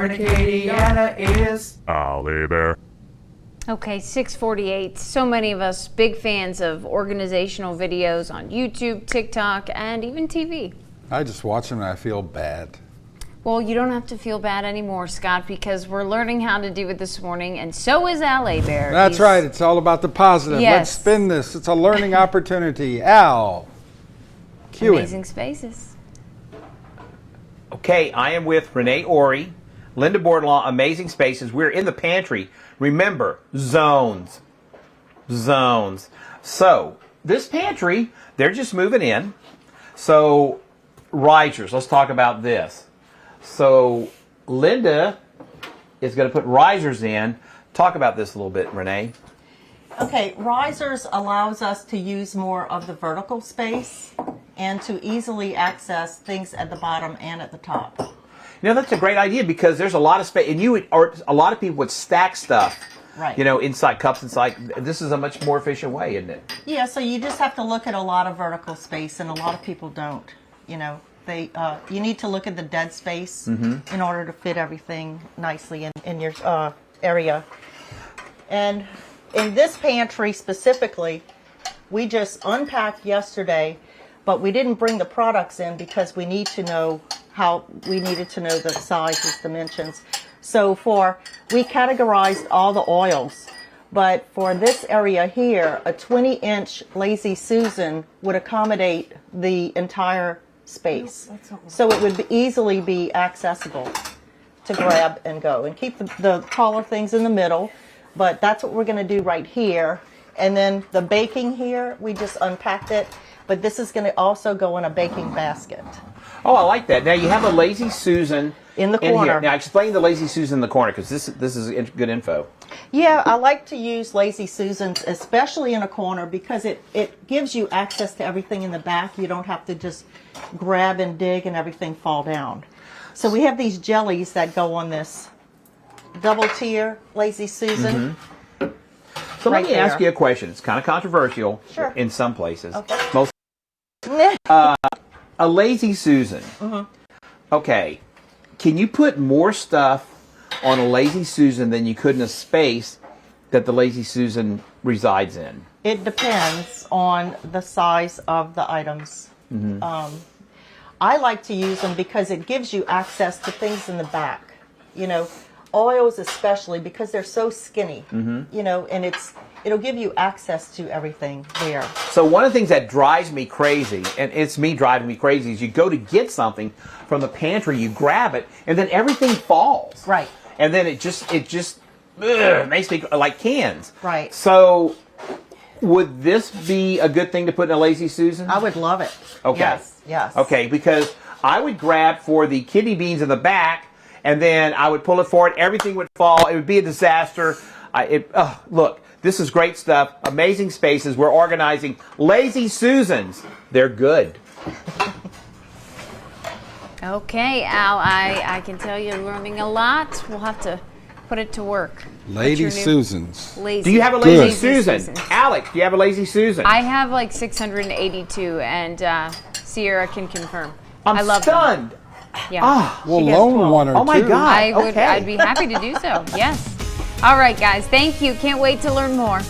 turn Acadiana is Ollie Bear. Okay, 6:48. So many of us big fans of organizational videos on YouTube, TikTok, and even TV. I just watch them and I feel bad. Well, you don't have to feel bad anymore, Scott, because we're learning how to do it this morning, and so is Al Bear. That's right. It's all about the positive. Yes. Let's spin this. It's a learning opportunity. Al, cue Amazing it. Spaces. Okay, I am with Renee Ory, Linda Bordelon, Amazing Spaces. We're in the pantry. Remember, zones. Zones. So, this pantry, they're just moving in. So, risers. Let's talk about this. So, Linda is going to put risers in. Talk about this a little bit, Renee. Okay, risers allows us to use more of the vertical space and to easily access things at the bottom and at the top. You know, that's a great idea because there's a lot of space, and a lot of people would stack stuff, Right. you know, inside cups. Inside, this is a much more efficient way, isn't it? Yeah, so you just have to look at a lot of vertical space, and a lot of people don't. You know, you need to look at the dead space in order to fit everything nicely in your area. And in this pantry specifically, we just unpacked yesterday, but we didn't bring the products in because we needed to know the sizes, dimensions. So we categorized all the oils, but for this area here, a 20-inch Lazy Susan would accommodate the entire space. So it would easily be accessible to grab and go, and keep the taller things in the middle. But that's what we're going to do right here. And then the baking here, we just unpacked it, but this is going to also go in a baking basket. Oh, I like that. Now you have a Lazy Susan In the corner. here. Now explain the Lazy Susan in the corner because this is good info. Yeah, I like to use Lazy Susans, especially in a corner, because it gives you access to everything in the back. You don't have to just grab and dig and everything fall down. So we have these jellies that go on this double tier Lazy Susan. So Right let me ask there. you a question. It's kind of controversial Sure. in some places. Okay. Most a Lazy Susan. Okay, can you put more stuff on a Lazy Susan than you could in a space that the Lazy Susan resides in? It depends on the size of the items. I like to use them because it gives you access to things in the back. You know, oils especially because they're so skinny. You know, and it'll give you access to everything there. So one of the things that drives me crazy, and it's me driving me crazy, is you go to get something from the pantry, you grab it, and then everything falls. Right. And then it just makes me like cans. Right. So would this be a good thing to put in a Lazy Susan? I would love it. Okay. Yes. Yes. Okay, because I would grab for the kidney beans in the back, and then I would pull it forward. Everything would fall. It would be a disaster. Look, this is great stuff. Amazing Spaces. We're organizing Lazy Susans. They're good. Okay, Al, I can tell you're learning a lot. We'll have to put it to work. Lady Susans. Lazy. Do you have a Good. Lazy Susan? Susans. Alex, do you have a Lazy Susan? I have like 682, and Sierra can confirm. I'm I love stunned. them. Yeah. We'll She gets loan 12. one or Oh my two. God. I'd okay. be happy to do so. Yes. All right, guys. Thank you. Can't wait to learn more.